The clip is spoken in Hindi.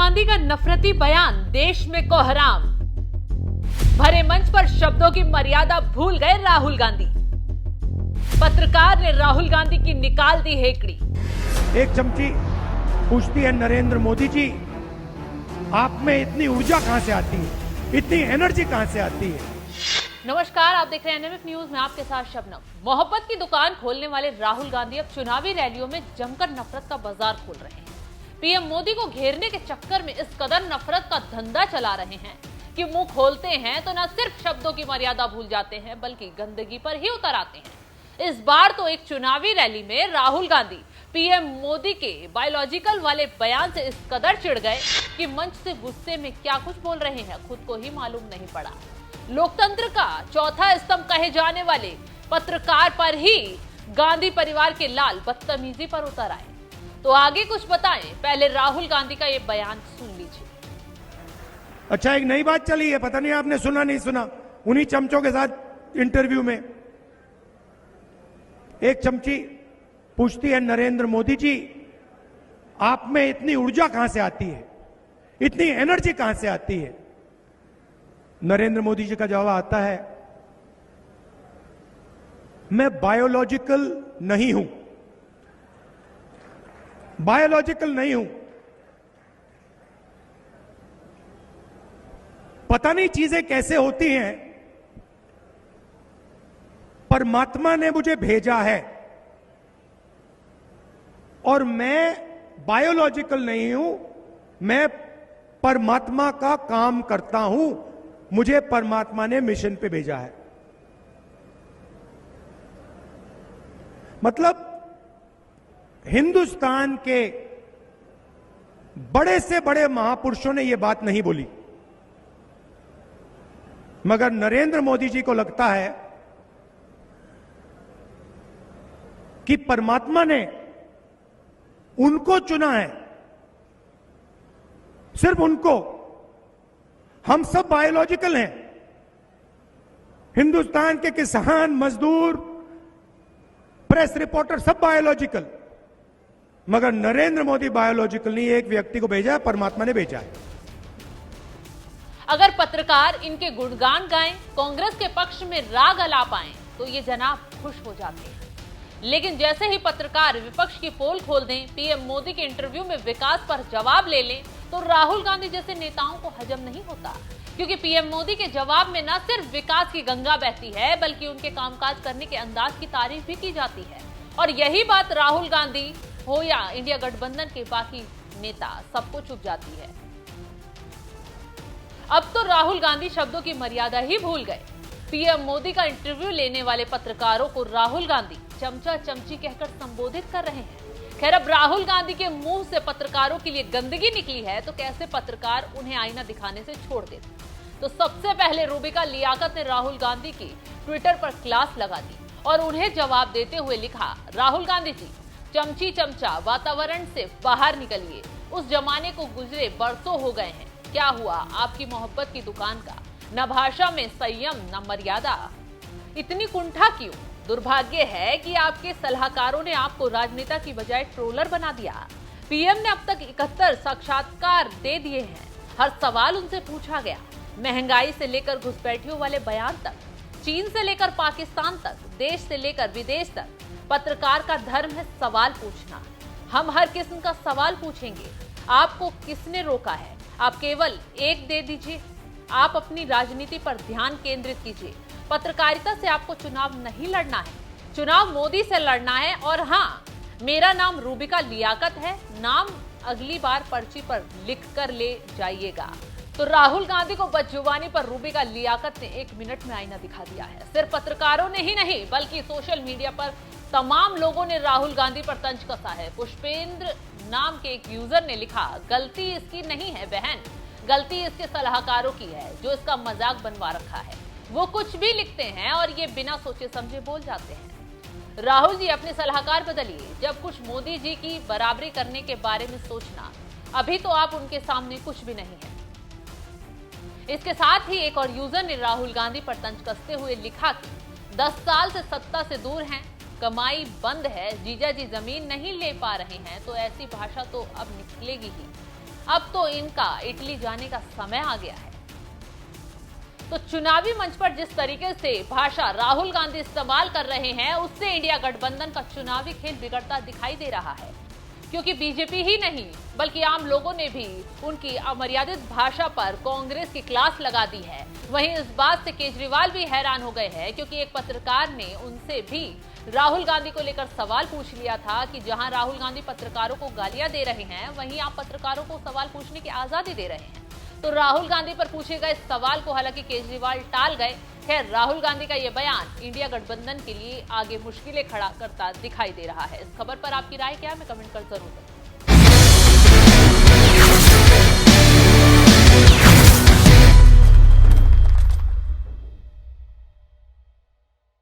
गांधी का नफरती बयान देश में कोहराम। भरे मंच पर शब्दों की मर्यादा भूल गए राहुल गांधी। पत्रकार ने राहुल गांधी की निकाल दी हेकड़ी। एक चमची पूछती है, नरेंद्र मोदी जी, आप में इतनी ऊर्जा कहां से आती है, इतनी एनर्जी कहां से आती है? नमस्कार, आप देख रहे हैं एनएमएफ न्यूज में आपके साथ शबनम। मोहब्बत की दुकान खोलने वाले राहुल गांधी अब चुनावी रैलियों में जमकर नफरत का बाजार खोल रहे हैं। पीएम मोदी को घेरने के चक्कर में इस कदर नफरत का धंधा चला रहे हैं कि मुंह खोलते हैं तो न सिर्फ शब्दों की मर्यादा भूल जाते हैं बल्कि गंदगी पर ही उतर आते हैं। इस बार तो एक चुनावी रैली में राहुल गांधी पीएम मोदी के बायोलॉजिकल वाले बयान से इस कदर चिढ़ गए कि मंच से गुस्से में क्या कुछ बोल रहे हैं खुद को ही मालूम नहीं पड़ा। लोकतंत्र का चौथा स्तंभ कहे जाने वाले पत्रकार पर ही गांधी परिवार के लाल बदतमीजी पर उतर आए। तो आगे कुछ बताएं, पहले राहुल गांधी का ये बयान सुन लीजिए। अच्छा, एक नई बात चली है, पता नहीं आपने सुना नहीं सुना। उन्हीं चमचों के साथ इंटरव्यू में एक चमची पूछती है, नरेंद्र मोदी जी, आप में इतनी ऊर्जा कहां से आती है, इतनी एनर्जी कहां से आती है? नरेंद्र मोदी जी का जवाब आता है, मैं बायोलॉजिकल नहीं हूं, बायोलॉजिकल नहीं हूं। पता नहीं चीजें कैसे होती हैं, परमात्मा ने मुझे भेजा है और मैं बायोलॉजिकल नहीं हूं, मैं परमात्मा का काम करता हूं, मुझे परमात्मा ने मिशन पे भेजा है। मतलब हिंदुस्तान के बड़े से बड़े महापुरुषों ने यह बात नहीं बोली, मगर नरेंद्र मोदी जी को लगता है कि परमात्मा ने उनको चुना है, सिर्फ उनको। हम सब बायोलॉजिकल हैं, हिंदुस्तान के किसान, मजदूर, प्रेस रिपोर्टर सब बायोलॉजिकल, मगर नरेंद्र मोदी बायोलॉजिकल नहीं। एक व्यक्ति को भेजा है, परमात्मा ने भेजा है। अगर पत्रकार इनके गुणगान गाएं, कांग्रेस के पक्ष में राग अलाप आएं, तो ये जनाब खुश हो जाते हैं। लेकिन जैसे ही पत्रकार विपक्ष की पोल खोल दें, पीएम मोदी के इंटरव्यू में विकास पर जवाब ले लें, तो राहुल गांधी जैसे नेताओं को हजम नहीं होता। क्योंकि पीएम मोदी के जवाब में न सिर्फ विकास की गंगा बहती है बल्कि उनके कामकाज करने के अंदाज की तारीफ भी की जाती है। और यही बात राहुल गांधी हो या इंडिया गठबंधन के बाकी नेता, सबको चुभ जाती है। अब तो राहुल गांधी शब्दों की मर्यादा ही भूल गए। पीएम मोदी का इंटरव्यू लेने वाले पत्रकारों को राहुल गांधी चमचा चमची कहकर संबोधित कर रहे हैं। खैर, अब राहुल गांधी के मुंह से पत्रकारों के लिए गंदगी निकली है तो कैसे पत्रकार उन्हें आईना दिखाने से छोड़ देते। तो सबसे पहले रूबिका लियाकत ने राहुल गांधी की ट्विटर पर क्लास लगा दी और उन्हें जवाब देते हुए लिखा, राहुल गांधी जी, चमची चमचा वातावरण से बाहर निकलिए। उस जमाने को गुजरे बरसों हो गए हैं। क्या हुआ आपकी मोहब्बत की दुकान का? न भाषा में संयम, न मर्यादा। इतनी कुंठा क्यों? दुर्भाग्य है कि आपके सलाहकारों ने आपको राजनेता की बजाय ट्रोलर बना दिया। पीएम ने अब तक 71 साक्षात्कार दे दिए हैं। हर सवाल उनसे पूछा गया। महंगाई से लेकर घुसपैठियों वाले बयान तक, चीन से लेकर पाकिस्तान तक, देश से लेकर विदेश तक। पत्रकार का धर्म है सवाल पूछना। हम हर किस्म का सवाल पूछेंगे। आपको किसने रोका है? आप केवल एक दे दीजिए। आप अपनी राजनीति पर ध्यान केंद्रित कीजिए। पत्रकारिता से आपको चुनाव नहीं लड़ना है, चुनाव मोदी से लड़ना है। और हाँ, मेरा नाम रूबिका लियाकत है, नाम अगली बार पर्ची पर लिख कर ले जाइएगा। तो राहुल गांधी को बदजुबानी पर रूबिका लियाकत ने 1 मिनट में आईना दिखा दिया है। सिर्फ पत्रकारों ने ही नहीं बल्कि सोशल मीडिया पर तमाम लोगों ने राहुल गांधी पर तंज कसा है। पुष्पेंद्र नाम के एक यूजर ने लिखा, गलती इसकी नहीं है बहन, गलती इसके सलाहकारों की है जो इसका मजाक बनवा रखा है। वो कुछ भी लिखते हैं और ये बिना सोचे समझे बोल जाते हैं। राहुल जी, अपने सलाहकार बदलिए। जब कुछ मोदी जी की बराबरी करने के बारे में सोचना, अभी तो आप उनके सामने कुछ भी नहीं है। इसके साथ ही एक और यूजर ने राहुल गांधी पर तंज कसते हुए लिखा कि 10 साल से सत्ता से दूर हैं, कमाई बंद है, जीजा जी जमीन नहीं ले पा रहे हैं, तो ऐसी भाषा तो अब निकलेगी ही। अब तो इनका इटली जाने का समय आ गया है। तो चुनावी मंच पर जिस तरीके से भाषा राहुल गांधी इस्तेमाल कर रहे हैं, उससे इंडिया गठबंधन का चुनावी खेल बिगड़ता दिखाई दे रहा है, क्योंकि बीजेपी ही नहीं बल्कि आम लोगों ने भी उनकी अमर्यादित भाषा पर कांग्रेस की क्लास लगा दी है। वहीं इस बात से केजरीवाल भी हैरान हो गए हैं, क्योंकि एक पत्रकार ने उनसे भी राहुल गांधी को लेकर सवाल पूछ लिया था कि जहां राहुल गांधी पत्रकारों को गालियां दे रहे हैं, वहीं आप पत्रकारों को सवाल पूछने की आजादी दे रहे हैं। तो राहुल गांधी पर पूछे गए सवाल को हालांकि केजरीवाल टाल गए। खैर, राहुल गांधी का यह बयान इंडिया गठबंधन के लिए आगे मुश्किलें खड़ा करता दिखाई दे रहा है। इस खबर पर आपकी राय क्या है, हमें कमेंट कर जरूर बताएं।